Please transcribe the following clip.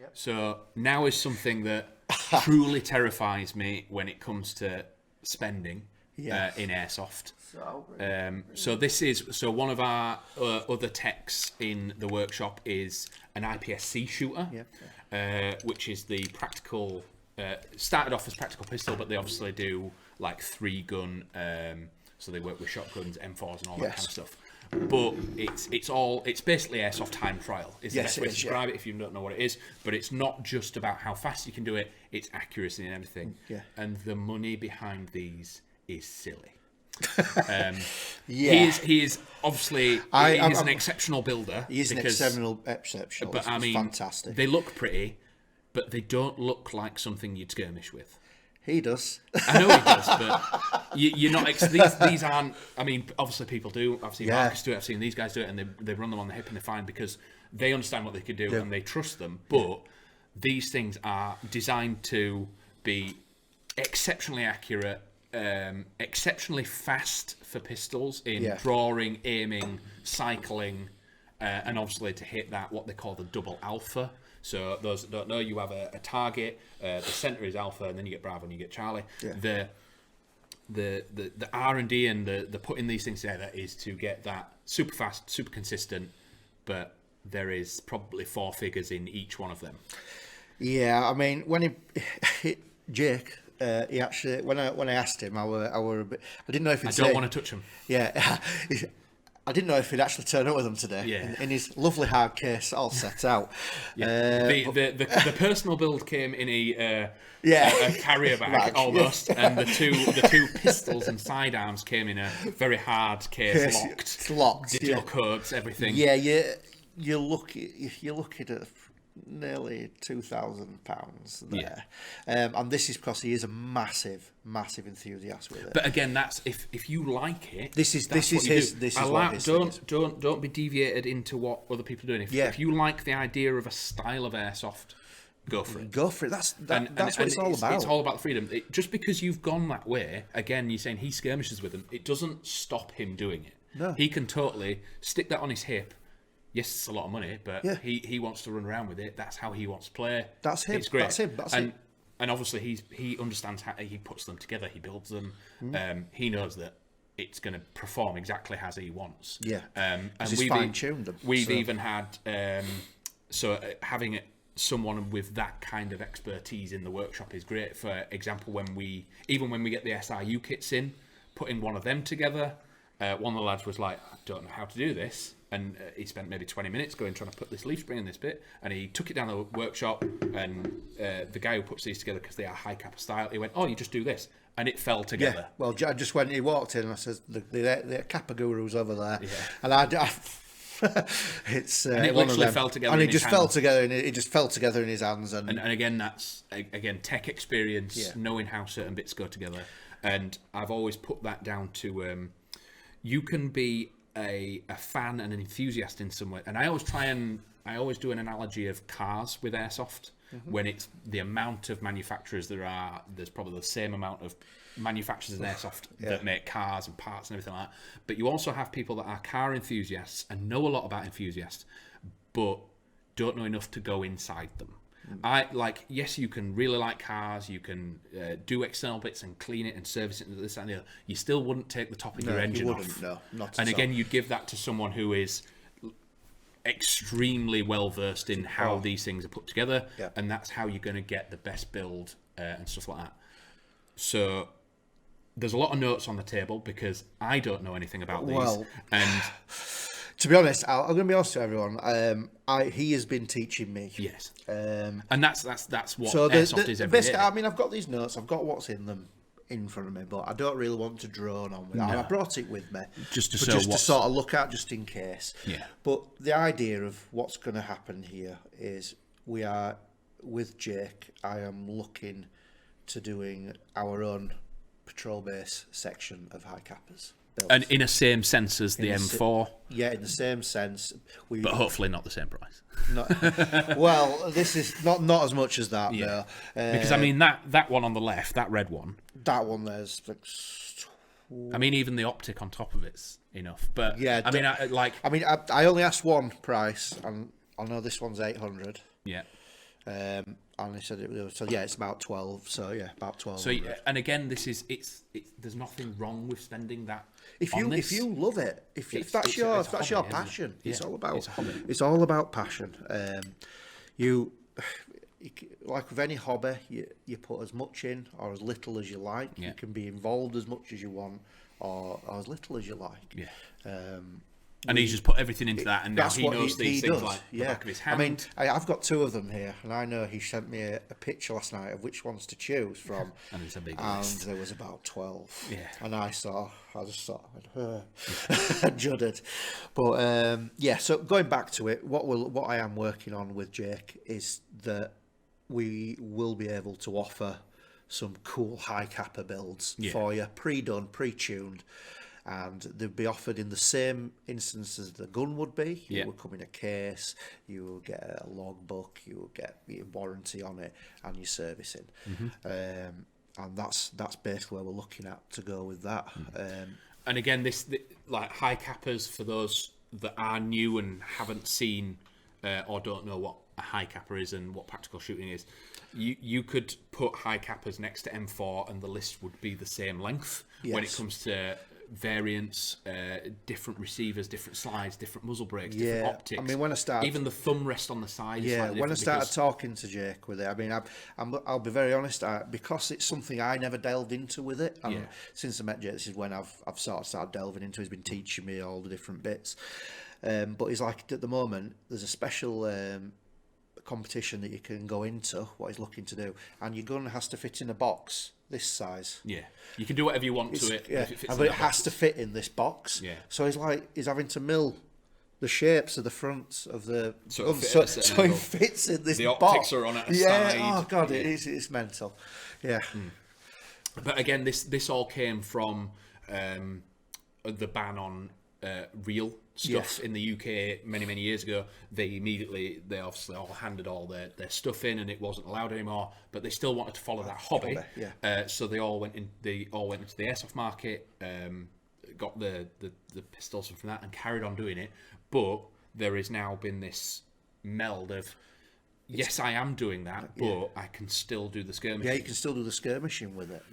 Yep. So now is something that truly terrifies me when it comes to spending in Airsoft. So one of our other techs in the workshop is an IPSC shooter, which is the practical. Started off as practical pistol, but they obviously do like 3-gun. So they work with shotguns, M4s, and all that kind of stuff. But it's basically Airsoft time trial. Is the best way to describe it if you don't know what it is. But it's not just about how fast you can do it; it's accuracy and everything. Yeah. And the money behind these is silly. He is obviously he's an exceptional builder. He is an exceptional. But I mean, fantastic. They look pretty, but they don't look like something you'd skirmish with. He does. I know he does, but you're not. These aren't. I mean, obviously people do. I've seen Marcus do it. I've seen these guys do it, and they run them on the hip and they're fine because they understand what they can do and they trust them. But these things are designed to be exceptionally accurate, exceptionally fast for pistols in drawing, aiming, cycling, and obviously to hit that what they call the double alpha. So those that don't know, you have a target, the center is alpha, and then you get Bravo and you get Charlie. Yeah. The R&D and the putting these things together is to get that super fast, super consistent, but there is probably 4 figures in each one of them. Yeah, I mean, when Jake, he actually when I asked him, I were a bit, I didn't know if he'd I don't want to touch him. Yeah. I didn't know if he'd actually turn up with them today in his lovely hard case all set out. The personal build came in a carrier bag almost, and the two pistols and sidearms came in a very hard case, locked. It's locked. Digital codes, everything. Yeah, you're looking at nearly £2,000 there, and this is because he is a massive enthusiast with it. But again, that's if you like it. This is his. Don't be deviated into what other people are doing. If you like the idea of a style of airsoft, go for it. Go for it. That's what it's all about. It's all about the freedom. Just because you've gone that way, again, you're saying he skirmishes with them. It doesn't stop him doing it. No, he can totally stick that on his hip. Yes, it's a lot of money, but he wants to run around with it. That's how he wants to play. That's him. It's great. That's him. And obviously he understands how he puts them together. He builds them. He knows that it's going to perform exactly as he wants. Yeah. And we've fine-tuned them. We've even had having someone with that kind of expertise in the workshop is great. For example, when we get the SRU kits in, putting one of them together. One of the lads was like, I don't know how to do this. And he spent maybe 20 minutes trying to put this leaf spring in this bit. And he took it down to the workshop. And the guy who puts these together, because they are Hi-Capa style, he went, oh, you just do this. And it fell together. Yeah, well, I just went, he walked in and I said, the Kappa guru's over there. Yeah. And it's and it literally fell together. And it just fell together. It just fell together in his hands. And again, that's tech experience, knowing how certain bits go together. And I've always put that down to you can be a fan and an enthusiast in some way. And I always do an analogy of cars with Airsoft. When it's the amount of manufacturers there's probably the same amount of manufacturers in Airsoft that make cars and parts and everything like that. But you also have people that are car enthusiasts and know a lot about enthusiasts, but don't know enough to go inside them. Yes, you can really like cars, you can do external bits and clean it and service it and this and the other. You still wouldn't take the top of your engine off. No, not and again, you'd give that to someone who is extremely well versed in how these things are put together, and that's how you're going to get the best build and stuff like that. So there's a lot of notes on the table because I don't know anything about these. And to be honest, I'm going to be honest with everyone. He has been teaching me. Yes. And that's what Airsoft is every day. I mean, I've got these notes. I've got what's in them in front of me, but I don't really want to drone on with it. I brought it with me just to sort of look at, just in case. Yeah. But the idea of what's going to happen here is we are with Jake. I am looking to doing our own patrol base section of Hi-Capas. And in the same sense as the M4? Yeah, in the same sense. But hopefully not the same price. Well, this is not as much as that, no. Because, I mean, that one on the left, that red one. That one there's... I mean, even the optic on top of it's enough. But, yeah, I only asked one price, and I know this one's 800. Yeah. And they said it's about 12. So yeah, about 12. So and again, there's nothing wrong with spending that. If you love it, if that's your passion, it's all about passion. You like with any hobby, you put as much in or as little as you like. You can be involved as much as you want or as little as you like. And he's just put everything into that, and now he knows these things like the back of his hand. I mean, I've got 2 of them here, and I know he sent me a picture last night of which ones to choose from. And it's a big and list. there was about 12. Yeah. And I just saw, juddered. But so going back to it, what I am working on with Jake is that we will be able to offer some cool Hi-Capa builds for you, pre-done, pre-tuned. And they'd be offered in the same instance as the gun would be. It would come in a case, you will get a logbook, you will get your warranty on it and your servicing. And that's basically where we're looking at to go with that. And again, like Hi-Capas, for those that are new and haven't seen or don't know what a Hi-Capa is and what practical shooting is, you could put Hi-Capas next to M4 and the list would be the same length when it comes to variants, different receivers, different slides, different muzzle brakes, different optics. I mean, when I started, even the thumb rest on the side. When I started talking to Jake with it, I mean, I'll be very honest, because it's something I never delved into with it. And since I met Jake, this is when I've sort of started delving into. He's been teaching me all the different bits. But he's like, at the moment, there's a special competition that you can go into. What he's looking to do, and your gun has to fit in a box this size. You can do whatever you want to it. If it fits but it has to fit in this box. So he's having to mill the shapes of the fronts of the so it fits in this the box. Optics are on at a side. Oh god, it's mental. But again, this all came from the ban on real stuff in the UK many years ago. They obviously all handed all their stuff in, and it wasn't allowed anymore. But they still wanted to follow that hobby. So they all went into the airsoft market, got the pistols from that, and carried on doing it. But there has now been this meld of yes, I am doing that, but I can still do the skirmishing. Yeah, you can still do the skirmishing with it.